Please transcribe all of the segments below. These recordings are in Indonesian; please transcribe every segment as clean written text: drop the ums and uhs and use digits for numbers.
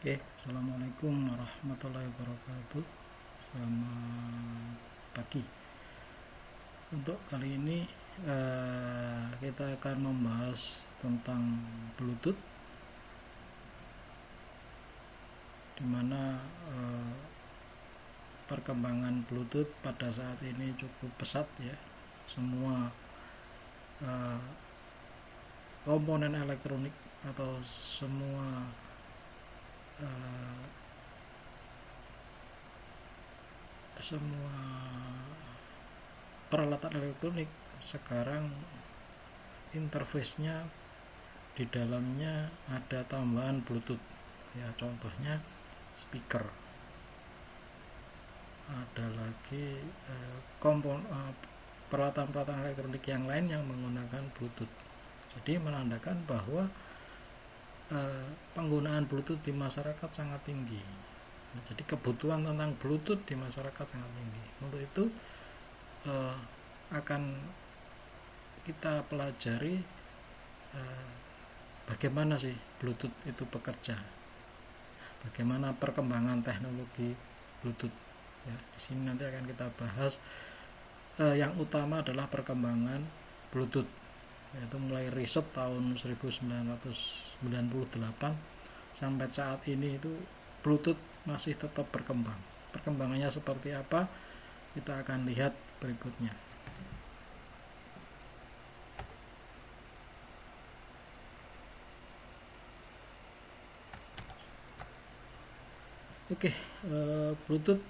Oke, assalamualaikum warahmatullahi wabarakatuh. Selamat pagi. Untuk kali ini kita akan membahas tentang Bluetooth, dimana perkembangan Bluetooth pada saat ini cukup pesat ya. Semua komponen elektronik atau semua peralatan elektronik sekarang interface-nya di dalamnya ada tambahan Bluetooth ya, contohnya speaker, ada lagi peralatan-peralatan elektronik yang lain yang menggunakan Bluetooth. Jadi menandakan bahwa penggunaan Bluetooth di masyarakat sangat tinggi. Jadi kebutuhan tentang Bluetooth di masyarakat sangat tinggi. Untuk itu akan kita pelajari bagaimana sih Bluetooth itu bekerja, bagaimana perkembangan teknologi Bluetooth. Ya, di sini nanti akan kita bahas yang utama adalah perkembangan Bluetooth, yaitu mulai riset tahun 1998 sampai saat ini itu Bluetooth masih tetap berkembang. Perkembangannya seperti apa? Kita akan lihat berikutnya. Oke, Bluetooth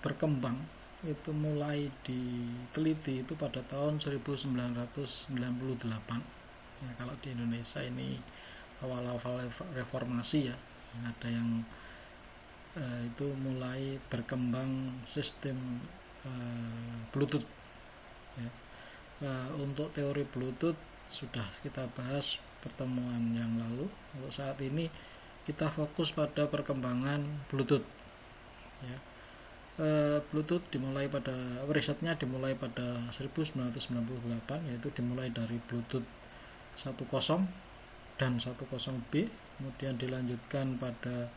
berkembang itu mulai diteliti itu pada tahun 1998 ya. Kalau di Indonesia ini awal-awal reformasi ya, ada yang itu mulai berkembang sistem Bluetooth ya. Untuk teori Bluetooth sudah kita bahas pertemuan yang lalu. Untuk saat ini kita fokus pada perkembangan Bluetooth ya. Bluetooth risetnya dimulai pada 1998, yaitu dimulai dari Bluetooth 10 dan 10B, kemudian dilanjutkan pada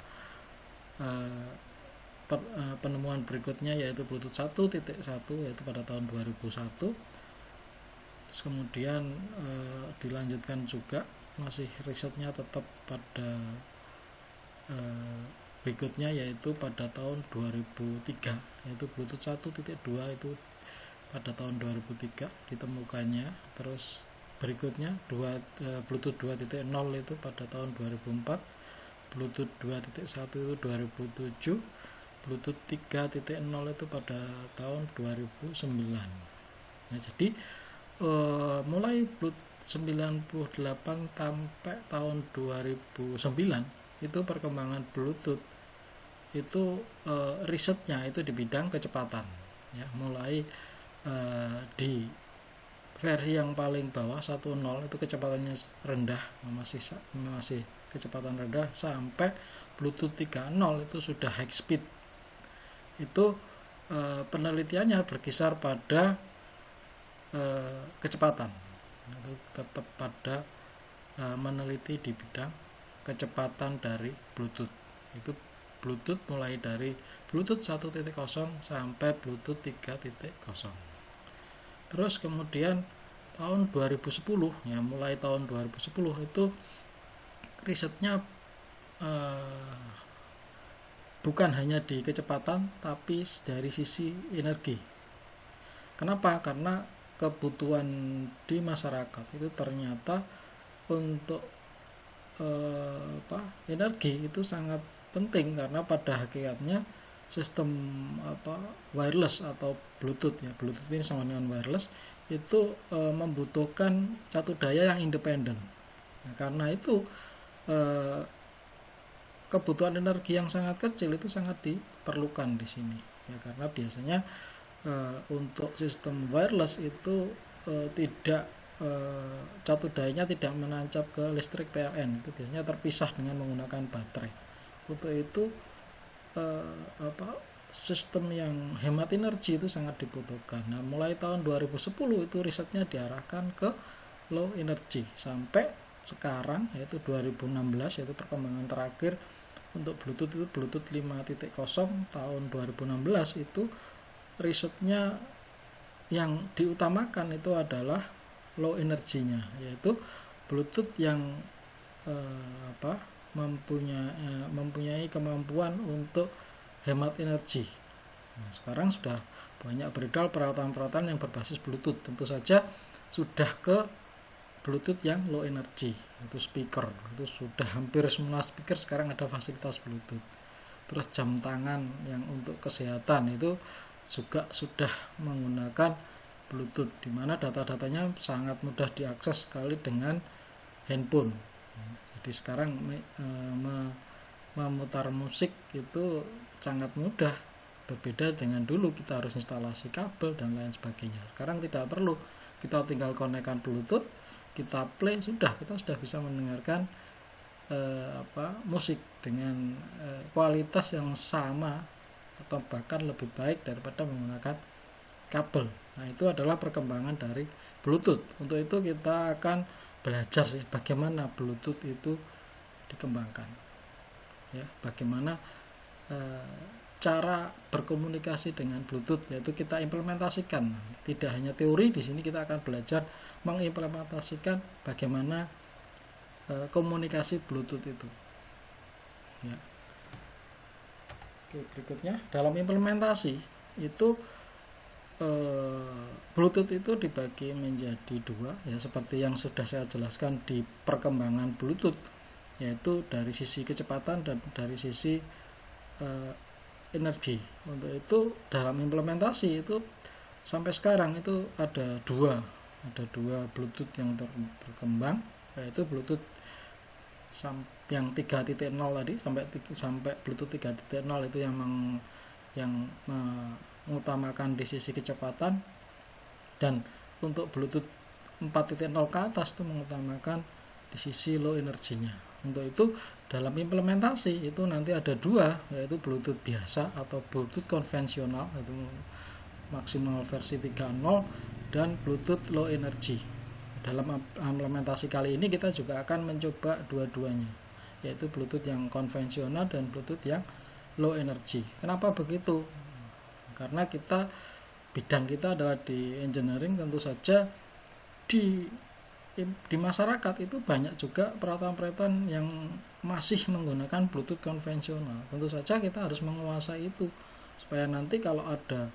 penemuan berikutnya yaitu Bluetooth 1.1 yaitu pada tahun 2001. Kemudian dilanjutkan juga, masih risetnya tetap pada berikutnya yaitu pada tahun 2003, yaitu Bluetooth 1.2 itu pada tahun 2003 ditemukannya. Terus berikutnya Bluetooth 2.0 itu pada tahun 2004, Bluetooth 2.1 itu 2007, Bluetooth 3.0 itu pada tahun 2009. Nah, jadi mulai Bluetooth 98 sampai tahun 2009 itu perkembangan Bluetooth itu risetnya itu di bidang kecepatan ya, mulai di versi yang paling bawah 1.0 itu kecepatannya rendah, masih kecepatan rendah, sampai Bluetooth 3.0 itu sudah high speed. Itu penelitiannya berkisar pada kecepatan, itu tetap pada meneliti di bidang kecepatan dari Bluetooth. Itu Bluetooth mulai dari Bluetooth 1.0 sampai Bluetooth 3.0. Terus kemudian tahun 2010 ya, mulai tahun 2010 itu risetnya bukan hanya di kecepatan tapi dari sisi energi. Kenapa? Karena kebutuhan di masyarakat itu ternyata untuk energi itu sangat penting, karena pada hakikatnya sistem wireless atau Bluetooth ya, Bluetooth ini sama dengan wireless, itu membutuhkan satu daya yang independen. Nah, karena itu kebutuhan energi yang sangat kecil itu sangat diperlukan di sini ya, karena biasanya untuk sistem wireless itu tidak catu dayanya tidak menancap ke listrik PLN, itu biasanya terpisah dengan menggunakan baterai. Untuk itu sistem yang hemat energi itu sangat dibutuhkan. Nah, mulai tahun 2010 itu risetnya diarahkan ke low energy sampai sekarang, yaitu 2016, yaitu perkembangan terakhir untuk Bluetooth itu Bluetooth 5.0 tahun 2016 itu risetnya yang diutamakan itu adalah low energinya, yaitu Bluetooth yang mempunyai kemampuan untuk hemat energi. Nah, sekarang sudah banyak beredar peralatan-peralatan yang berbasis Bluetooth. Tentu saja sudah ke Bluetooth yang low energy, itu speaker. Itu sudah hampir semua speaker sekarang ada fasilitas Bluetooth. Terus jam tangan yang untuk kesehatan itu juga sudah menggunakan Bluetooth, di mana data-datanya sangat mudah diakses sekali dengan handphone. Jadi sekarang memutar musik itu sangat mudah, berbeda dengan dulu kita harus instalasi kabel dan lain sebagainya. Sekarang tidak perlu, kita tinggal konekkan Bluetooth, kita play, kita sudah bisa mendengarkan musik dengan kualitas yang sama atau bahkan lebih baik daripada menggunakan kabel. Nah, itu adalah perkembangan dari Bluetooth. Untuk itu kita akan belajar sih bagaimana Bluetooth itu dikembangkan, ya, bagaimana cara berkomunikasi dengan Bluetooth, yaitu kita implementasikan. Tidak hanya teori, di sini kita akan belajar mengimplementasikan bagaimana komunikasi Bluetooth itu, ya. Oke, berikutnya dalam implementasi itu Bluetooth itu dibagi menjadi dua, ya, seperti yang sudah saya jelaskan di perkembangan Bluetooth, yaitu dari sisi kecepatan dan dari sisi energi. Untuk itu dalam implementasi itu sampai sekarang itu ada dua Bluetooth yang berkembang, yaitu Bluetooth yang 3.0 tadi sampai Bluetooth 3.0 itu yang mengutamakan di sisi kecepatan, dan untuk Bluetooth 4.0 ke atas itu mengutamakan di sisi low energinya. Untuk itu dalam implementasi itu nanti ada dua, yaitu Bluetooth biasa atau Bluetooth konvensional, yaitu maksimal versi 3.0, dan Bluetooth low energy. Dalam implementasi kali ini kita juga akan mencoba dua-duanya, yaitu Bluetooth yang konvensional dan Bluetooth yang low energy. Kenapa begitu? Karena bidang kita adalah di engineering, tentu saja di masyarakat itu banyak juga peralatan-peralatan yang masih menggunakan Bluetooth konvensional. Tentu saja kita harus menguasai itu supaya nanti kalau ada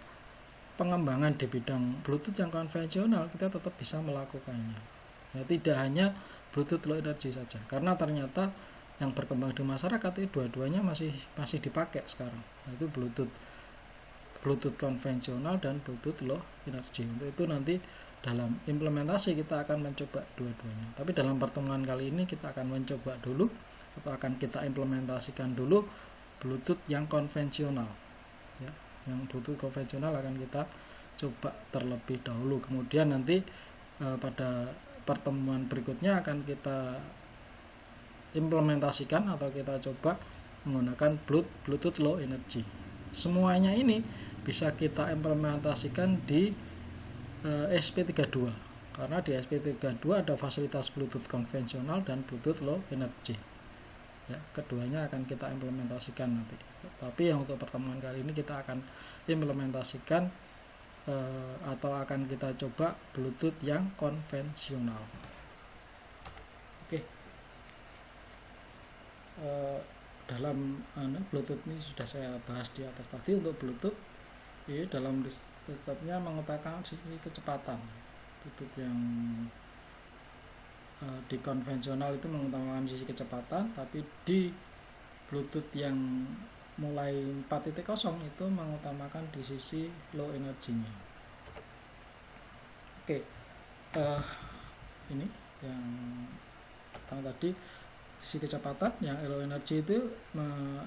pengembangan di bidang Bluetooth yang konvensional kita tetap bisa melakukannya. Ya, tidak hanya Bluetooth low energy saja, karena ternyata yang berkembang di masyarakat itu dua-duanya masih dipakai sekarang, yaitu Bluetooth konvensional dan Bluetooth low energy. Untuk itu nanti dalam implementasi kita akan mencoba dua-duanya. Tapi dalam pertemuan kali ini kita akan mencoba dulu atau akan kita implementasikan dulu Bluetooth yang konvensional, ya. Yang Bluetooth konvensional akan kita coba terlebih dahulu. Kemudian nanti pada pertemuan berikutnya akan kita implementasikan atau kita coba menggunakan Bluetooth low energy. Semuanya ini bisa kita implementasikan di SP32, karena di SP32 ada fasilitas Bluetooth konvensional dan Bluetooth low energy. Ya, keduanya akan kita implementasikan nanti. Tapi yang untuk pertemuan kali ini kita akan implementasikan atau akan kita coba Bluetooth yang konvensional. Oke. Dalam Bluetooth ini sudah saya bahas di atas tadi. Untuk Bluetooth ini dalam tetapnya mengutamakan sisi kecepatan. Bluetooth yang di konvensional itu mengutamakan sisi kecepatan, tapi di Bluetooth yang mulai 4.0 itu mengutamakan di sisi low energinya. Oke, ini yang pertama tadi sisi kecepatan. Yang low energy itu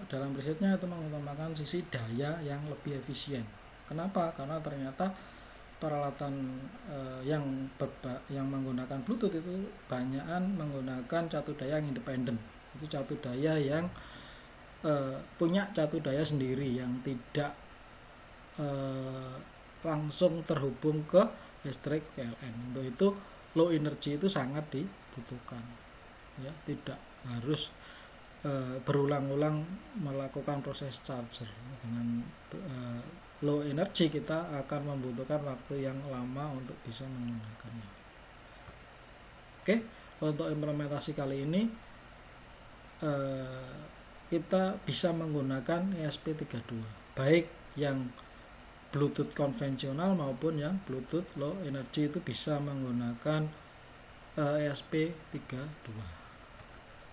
dalam risetnya itu mengutamakan sisi daya yang lebih efisien. Kenapa? Karena ternyata peralatan yang menggunakan Bluetooth itu banyakan menggunakan catu daya yang independen. Itu catu daya yang punya catu daya sendiri yang tidak langsung terhubung ke listrik PLN. Untuk itu low energy itu sangat dibutuhkan, ya, tidak harus berulang-ulang melakukan proses charger. Dengan low energy kita akan membutuhkan waktu yang lama untuk bisa menggunakannya. Oke, untuk implementasi kali ini kita bisa menggunakan ESP32, baik yang Bluetooth konvensional maupun yang Bluetooth low energy itu bisa menggunakan ESP32.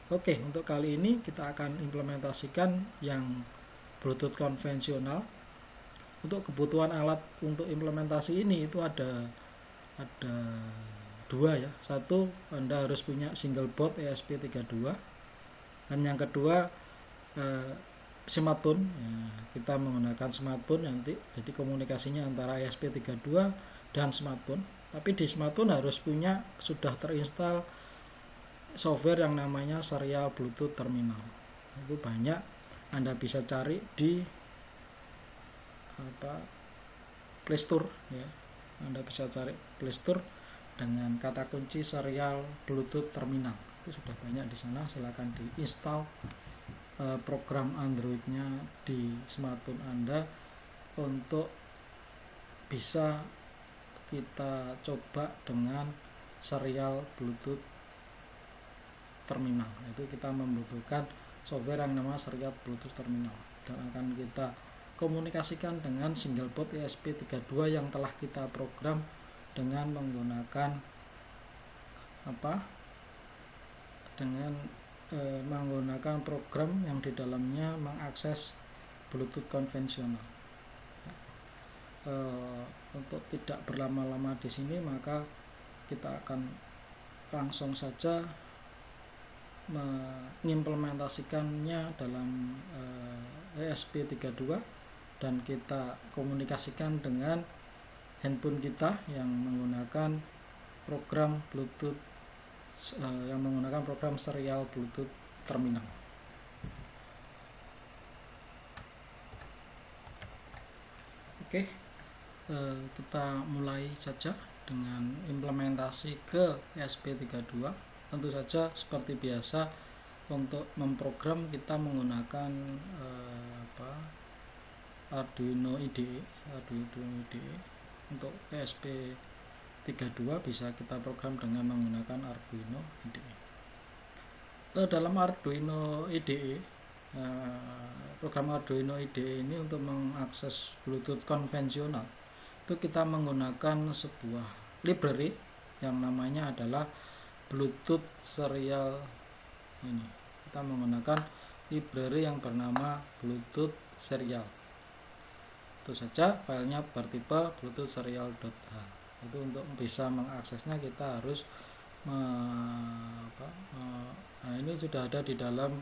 Oke, untuk kali ini kita akan implementasikan yang Bluetooth konvensional. Untuk kebutuhan alat untuk implementasi ini itu ada dua ya. Satu, Anda harus punya single board ESP32, dan yang kedua smartphone. Kita menggunakan smartphone nanti, jadi komunikasinya antara ESP32 dan smartphone. Tapi di smartphone harus sudah terinstall software yang namanya Serial Bluetooth Terminal. Itu banyak, Anda bisa cari di Play Store ya. Anda bisa cari Play Store dengan kata kunci Serial Bluetooth Terminal. Itu sudah banyak di sana. Silakan diinstal program Android-nya di smartphone Anda untuk bisa kita coba dengan Serial Bluetooth Terminal. Itu kita membutuhkan software yang namanya Serial Bluetooth Terminal, dan akan kita komunikasikan dengan single board ESP32 yang telah kita program dengan menggunakan menggunakan program yang di dalamnya mengakses Bluetooth konvensional. Untuk tidak berlama-lama di sini, maka kita akan langsung saja mengimplementasikannya dalam ESP32, dan kita komunikasikan dengan handphone kita yang menggunakan program Bluetooth yang menggunakan program Serial Bluetooth Terminal. Oke, kita mulai saja dengan implementasi ke ESP32. Tentu saja seperti biasa, untuk memprogram kita menggunakan Arduino IDE. Untuk ESP32 bisa kita program dengan menggunakan Arduino IDE. Dalam Arduino IDE, program Arduino IDE ini untuk mengakses Bluetooth konvensional, itu kita menggunakan sebuah library yang namanya adalah Bluetooth Serial. Ini kita menggunakan library yang bernama Bluetooth Serial. Itu saja, filenya bertipe Bluetooth Serial.h. Itu untuk bisa mengaksesnya kita harus ini sudah ada di dalam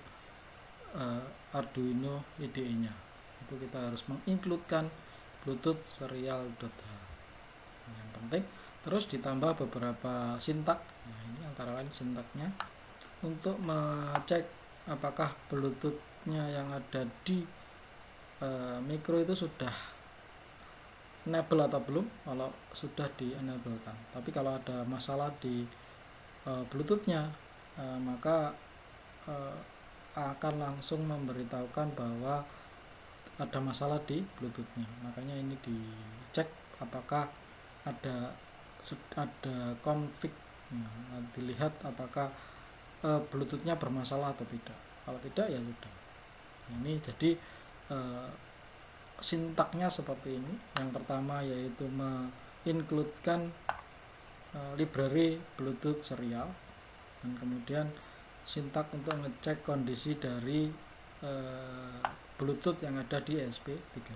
Arduino IDE-nya. Itu kita harus mengincludekan Bluetooth Serial.h. Yang penting. Terus ditambah beberapa sintak. Nah, ini antara lain sintaknya untuk mengecek apakah Bluetooth-nya yang ada di mikro itu sudah enable atau belum. Kalau sudah di-enablekan. Tapi kalau ada masalah di Bluetooth-nya, maka akan langsung memberitahukan bahwa ada masalah di Bluetooth-nya. Makanya ini dicek apakah ada config, dilihat apakah Bluetooth-nya bermasalah atau tidak. Kalau tidak, ya sudah. Ini jadi sintaknya seperti ini. Yang pertama yaitu mengincludekan library Bluetooth Serial, dan kemudian sintak untuk ngecek kondisi dari Bluetooth yang ada di ESP32.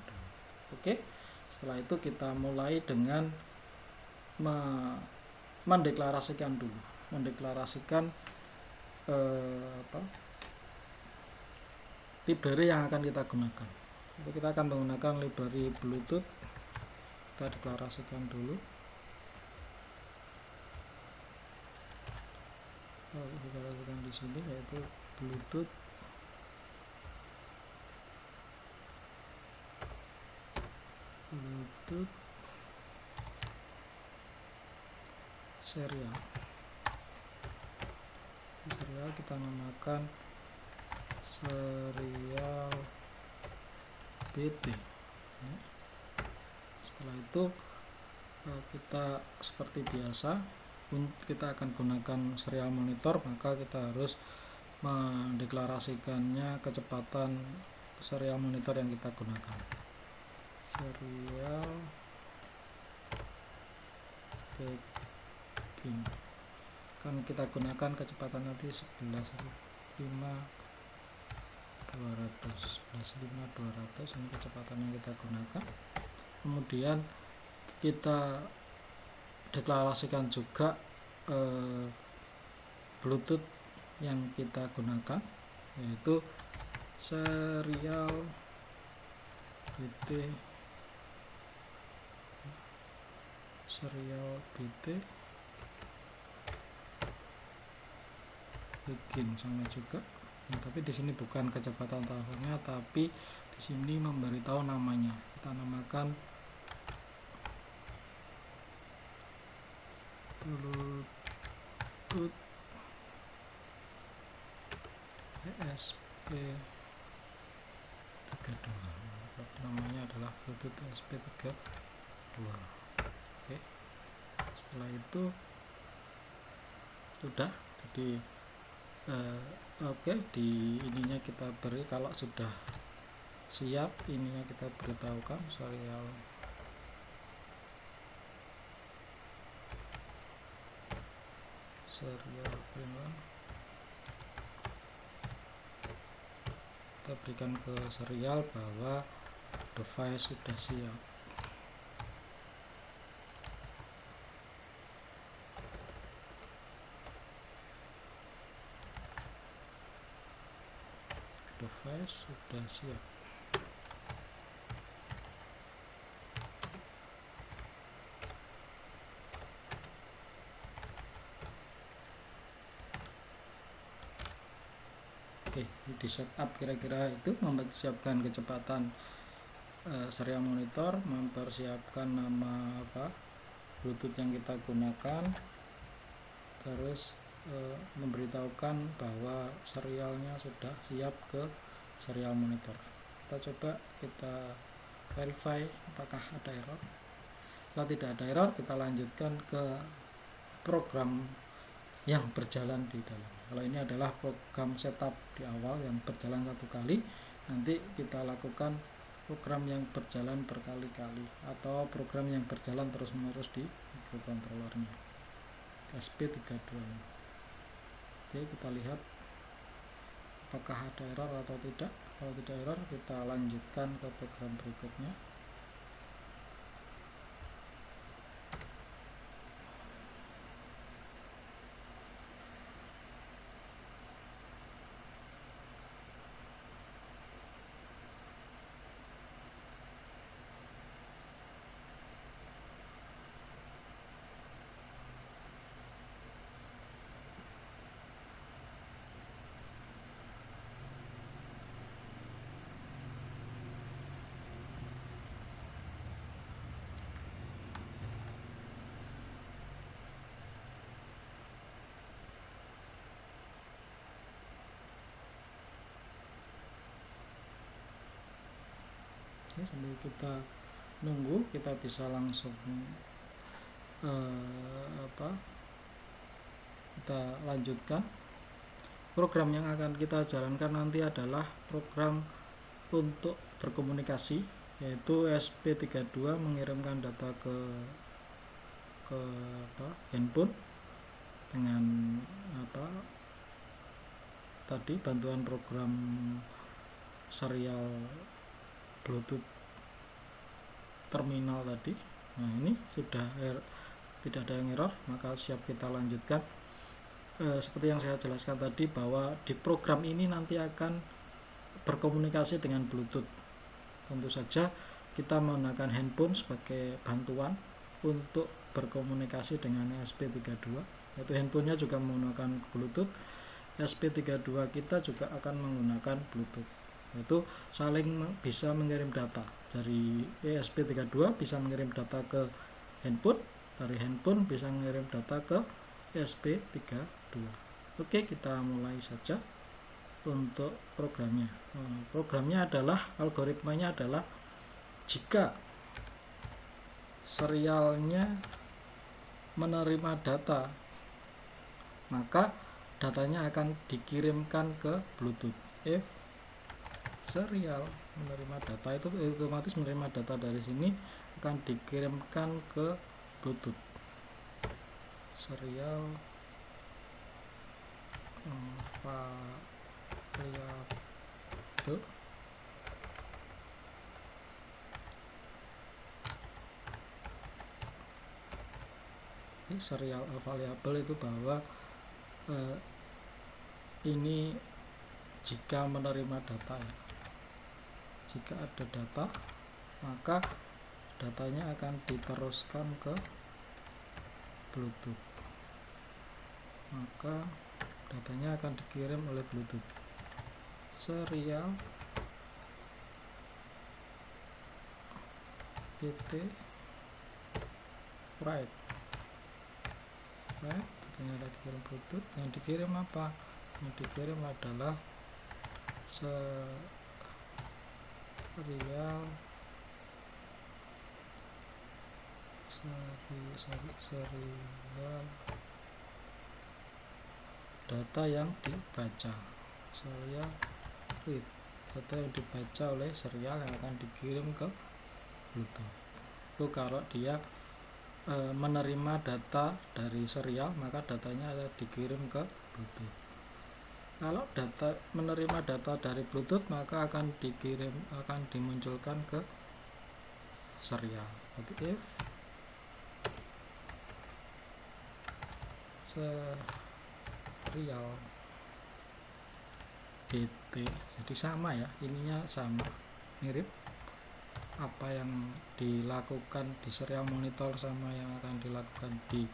Oke, setelah itu kita mulai dengan mendeklarasikan library yang akan kita gunakan. Jadi kita akan menggunakan library Bluetooth. Kita deklarasikan dulu. Deklarasikan di sini yaitu Bluetooth serial kita namakan serial BT. Setelah itu kita seperti biasa, kita akan gunakan serial monitor, maka kita harus mendeklarasikannya kecepatan serial monitor yang kita gunakan. Serial begin kan kita gunakan kecepatan nanti 11.5.200 ini kecepatan yang kita gunakan. Kemudian kita deklarasikan juga Bluetooth yang kita gunakan, yaitu serial BT begin sama juga. Tapi di sini bukan kecepatan teleponnya, tapi di sini memberitahu namanya. Kita namakan Bluetooth ESP32. Namanya adalah Bluetooth ESP32. Oke. Setelah itu sudah, jadi oke, di ininya kita beri, kalau sudah siap ininya kita beritahukan serial print. Kita berikan ke serial bahwa device sudah siap. Device sudah siap. Oke, di setup kira-kira itu, mempersiapkan kecepatan serial monitor, mempersiapkan nama Bluetooth yang kita gunakan, terus memberitahukan bahwa serialnya sudah siap ke serial monitor. Kita coba, kita verify apakah ada error. Kalau tidak ada error, kita lanjutkan ke program yang berjalan di dalam. Kalau ini adalah program setup di awal yang berjalan satu kali, nanti kita lakukan program yang berjalan berkali-kali atau program yang berjalan terus-menerus di microcontrollernya SP32. Oke, kita lihat apakah ada error atau tidak. Kalau tidak error, kita lanjutkan ke program berikutnya. Sambil kita nunggu, kita bisa langsung kita lanjutkan. Program yang akan kita jalankan nanti adalah program untuk berkomunikasi, yaitu SP32 mengirimkan data ke handphone dengan tadi bantuan program serial Bluetooth terminal tadi. Nah, ini sudah tidak ada yang error, maka siap kita lanjutkan. Seperti yang saya jelaskan tadi, bahwa di program ini nanti akan berkomunikasi dengan Bluetooth. Tentu saja kita menggunakan handphone sebagai bantuan untuk berkomunikasi dengan SP32, yaitu handphonenya juga menggunakan Bluetooth, SP32 kita juga akan menggunakan Bluetooth, yaitu saling bisa mengirim data. Dari ESP32 bisa mengirim data ke handphone, dari handphone bisa mengirim data ke ESP32. Oke, kita mulai saja. untuk programnya. Programnya adalah, algoritmanya adalah, jika serialnya menerima data, maka datanya akan dikirimkan ke Bluetooth. If serial menerima data, itu otomatis menerima data dari sini akan dikirimkan ke Bluetooth. Serial variabel serial variabel itu bahwa ini jika menerima data ya. Jika ada data, maka datanya akan diteruskan ke Bluetooth. Maka datanya akan dikirim oleh Bluetooth. Serial pt write, datanya ada dikirim Bluetooth. Yang dikirim apa? Yang dikirim adalah serial data yang dibaca, serial read, data yang dibaca oleh serial yang akan dikirim ke Bluetooth. Itu kalau dia menerima data dari serial, maka datanya ada dikirim ke Bluetooth. Kalau menerima data dari Bluetooth, maka akan dimunculkan ke serial. Jadi if serial pt, jadi sama ya, ininya sama, mirip. Apa yang dilakukan di serial monitor sama yang akan dilakukan di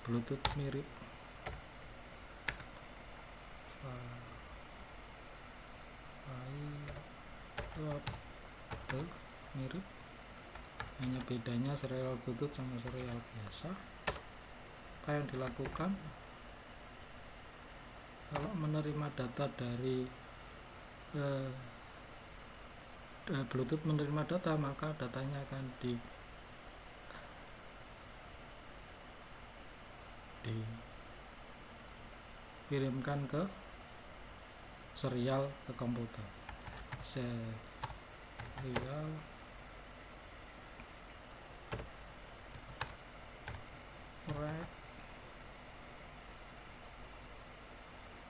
Bluetooth mirip. Mirip, hanya bedanya serial Bluetooth sama serial biasa. Apa yang dilakukan kalau menerima data dari Bluetooth menerima data, maka datanya akan dikirimkan ke serial ke komputer. Serial write,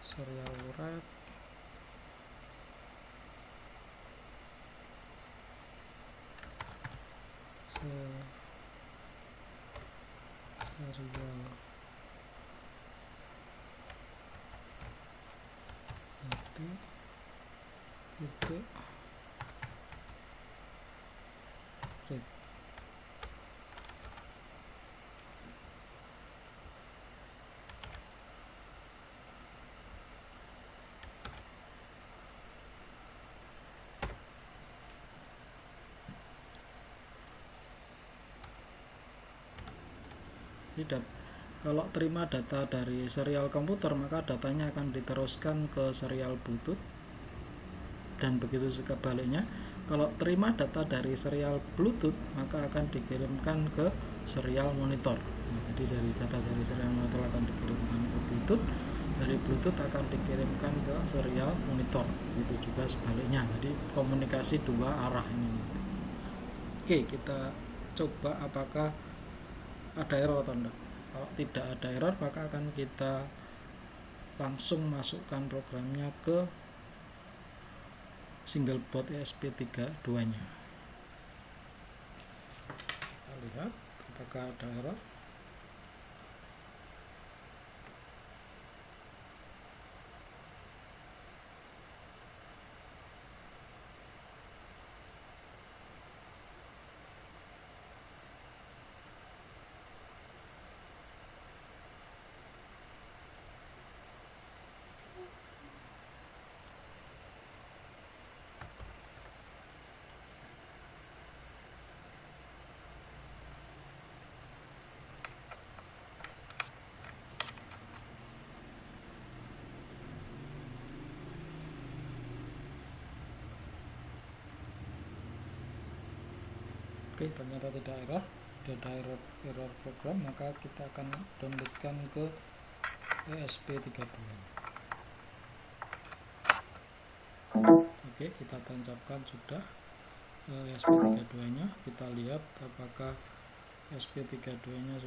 serial write serial titik read. Tidak. Kalau terima data dari serial komputer, maka datanya akan diteruskan ke serial Bluetooth, dan begitu sebaliknya. Kalau terima data dari serial Bluetooth, maka akan dikirimkan ke serial monitor. Jadi dari data dari serial monitor akan dikirimkan ke Bluetooth, dari Bluetooth akan dikirimkan ke serial monitor. Itu juga sebaliknya. Jadi komunikasi dua arah ini. Oke, kita coba apakah ada error atau enggak. Kalau tidak ada error, maka akan kita langsung masukkan programnya ke single board ESP32 nya. Kita lihat apakah ada error. Oke, ternyata tidak error program, maka kita akan downloadkan ke ESP32. Oke, kita tancapkan sudah ESP32 nya. Kita lihat apakah ESP32 nya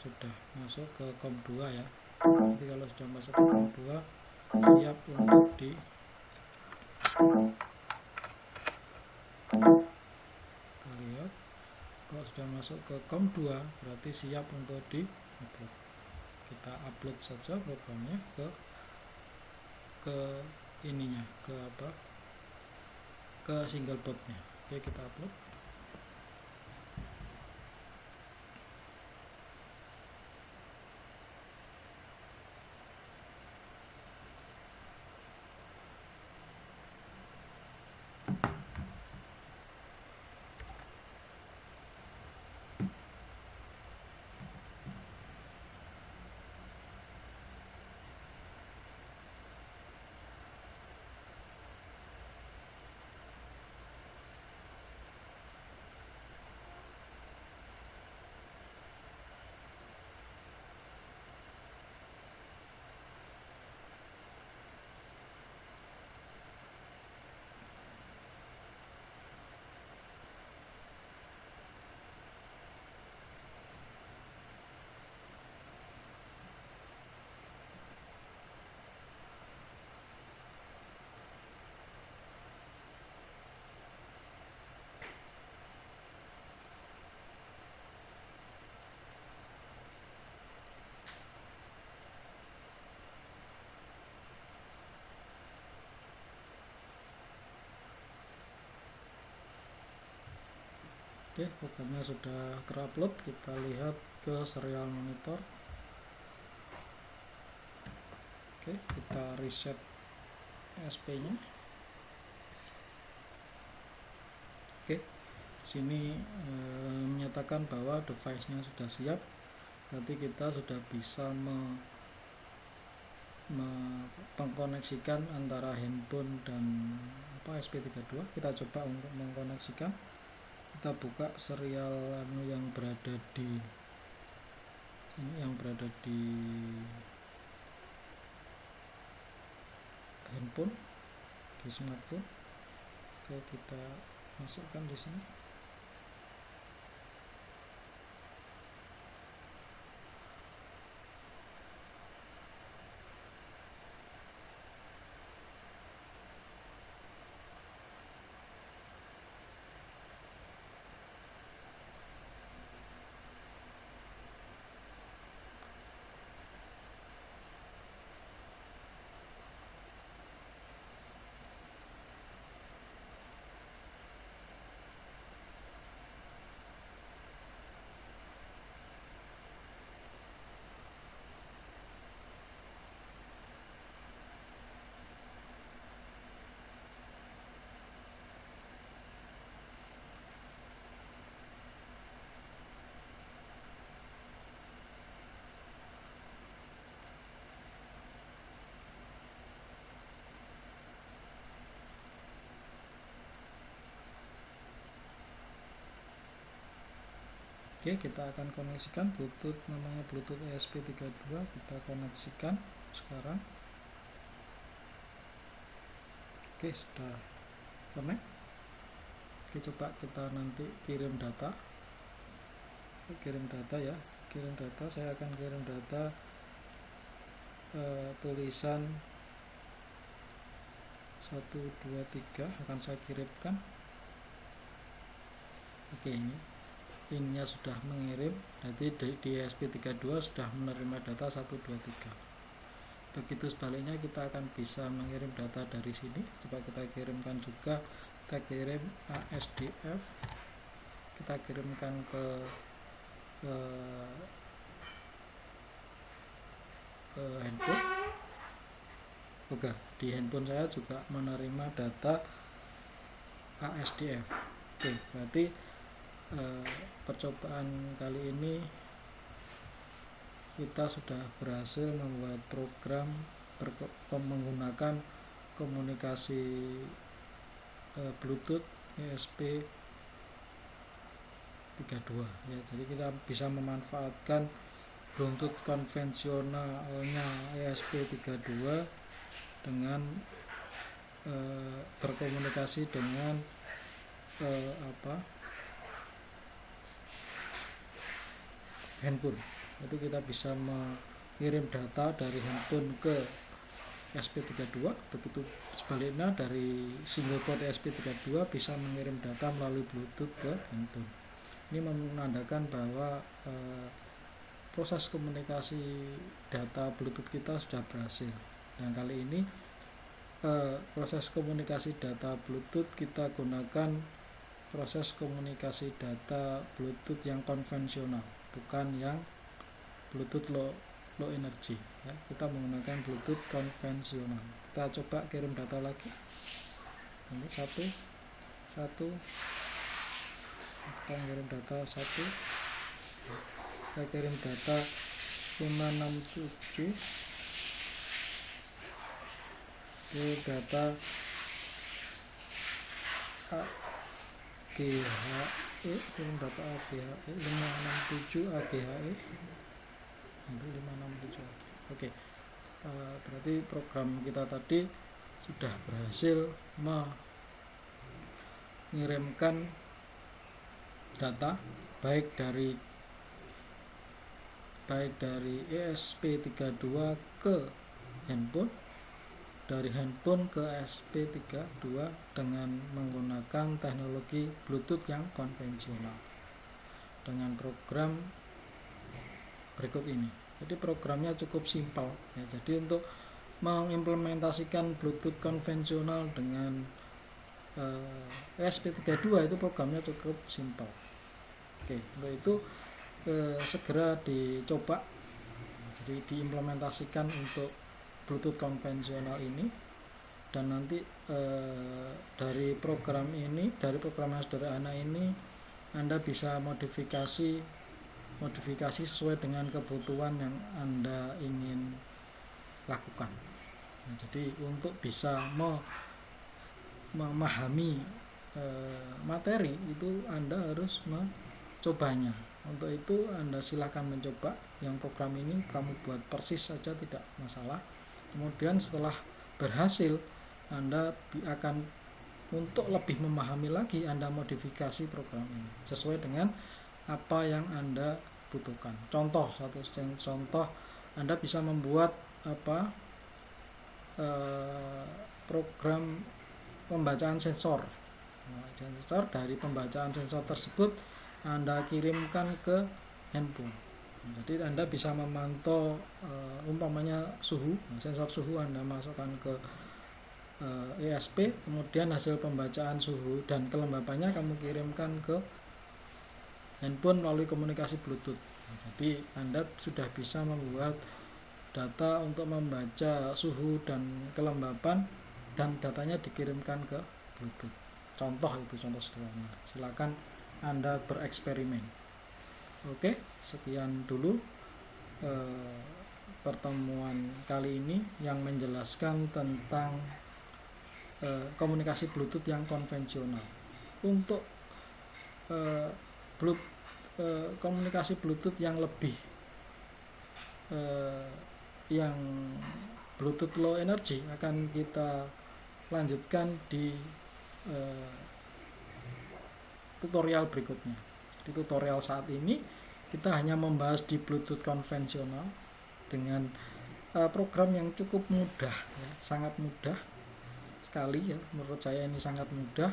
sudah masuk ke COM2 ya. Jadi kalau sudah masuk ke COM2, siap untuk di kita lihat. Kalau sudah masuk ke COM2 berarti siap untuk di upload. Kita upload saja programnya ke ininya, ke single boardnya. Oke, kita upload. Oke, programnya sudah terupload. Kita lihat ke serial monitor. Oke, kita reset ESP nya. Oke, sini menyatakan bahwa device nya sudah siap. Berarti kita sudah bisa mengkoneksikan antara handphone dan ESP32. Kita coba untuk mengkoneksikan. Kita buka serial yang berada di handphone, di smartphone. Oke, kita masukkan di sini. Oke, kita akan koneksikan Bluetooth, namanya Bluetooth ESP32. Kita koneksikan sekarang. Oke, sudah connect. Oke, coba kita nanti kirim data. Kirim data ya, kirim data. Saya akan kirim data tulisan 1, 2, 3 akan saya kirimkan. Oke, ini pinnya sudah mengirim. Jadi di ESP32 sudah menerima data 1, 2, 3. Begitu sebaliknya kita akan bisa mengirim data dari sini. Coba kita kirimkan juga. Kita kirim ASDF. Kita kirimkan ke handphone. Oke, di handphone saya juga menerima data ASDF. Oke, berarti percobaan kali ini kita sudah berhasil membuat program menggunakan komunikasi Bluetooth ESP ESP32 ya. Jadi kita bisa memanfaatkan Bluetooth konvensionalnya ESP32 dengan berkomunikasi dengan handphone. Itu kita bisa mengirim data dari handphone ke ESP32, begitu sebaliknya dari single port ESP32 bisa mengirim data melalui Bluetooth ke handphone. Ini menandakan bahwa proses komunikasi data Bluetooth kita sudah berhasil. Dan kali ini proses komunikasi data Bluetooth kita gunakan proses komunikasi data Bluetooth yang konvensional, bukan yang Bluetooth low energy ya. Kita menggunakan Bluetooth konvensional. Kita coba kirim data lagi. Ini satu kita kirim data 1, kita kirim data 567 ke data AGHE, kirim data AGHE 567 AGHE untuk 567 AGHE. Oke. Berarti program kita tadi sudah berhasil mengirimkan data baik dari ESP32 ke handphone, dari handphone ke ESP32 dengan menggunakan teknologi Bluetooth yang konvensional dengan program berikut ini. Jadi programnya cukup simpel ya. Jadi untuk mengimplementasikan Bluetooth konvensional dengan ESP32 itu programnya cukup simpel. Oke, untuk itu segera dicoba, jadi diimplementasikan untuk Bluetooth konvensional ini, dan nanti dari program yang sederhana ini Anda bisa modifikasi sesuai dengan kebutuhan yang Anda ingin lakukan. Nah, jadi untuk bisa memahami materi itu Anda harus mencobanya. Untuk itu Anda silakan mencoba yang program ini, kamu buat persis saja tidak masalah. Kemudian setelah berhasil, Anda akan untuk lebih memahami lagi, Anda modifikasi program ini sesuai dengan apa yang Anda butuhkan. Contoh Anda bisa membuat program pembacaan sensor. Dari pembacaan sensor tersebut Anda kirimkan ke handphone. Jadi Anda bisa memantau umpamanya suhu, sensor suhu Anda masukkan ke ESP, kemudian hasil pembacaan suhu dan kelembapannya kamu kirimkan ke handphone melalui komunikasi Bluetooth. Jadi Anda sudah bisa membuat data untuk membaca suhu dan kelembapan, dan datanya dikirimkan ke Bluetooth. Contoh sederhana. Silakan Anda bereksperimen. Oke, sekian dulu pertemuan kali ini yang menjelaskan tentang komunikasi Bluetooth yang konvensional. Untuk komunikasi Bluetooth yang lebih yang Bluetooth low energy akan kita lanjutkan di tutorial berikutnya. Di tutorial saat ini kita hanya membahas di Bluetooth konvensional dengan program yang cukup mudah ya, sangat mudah sekali ya, menurut saya ini sangat mudah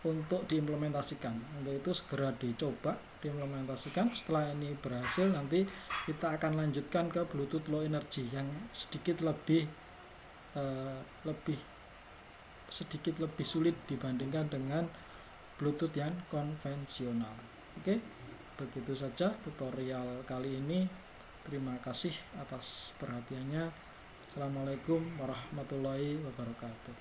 untuk diimplementasikan. Untuk itu segera dicoba, diimplementasikan. Setelah ini berhasil, nanti kita akan lanjutkan ke Bluetooth low energy yang sedikit lebih sulit dibandingkan dengan Bluetooth yang konvensional. Oke, begitu saja tutorial kali ini. Terima kasih atas perhatiannya. Assalamualaikum warahmatullahi wabarakatuh.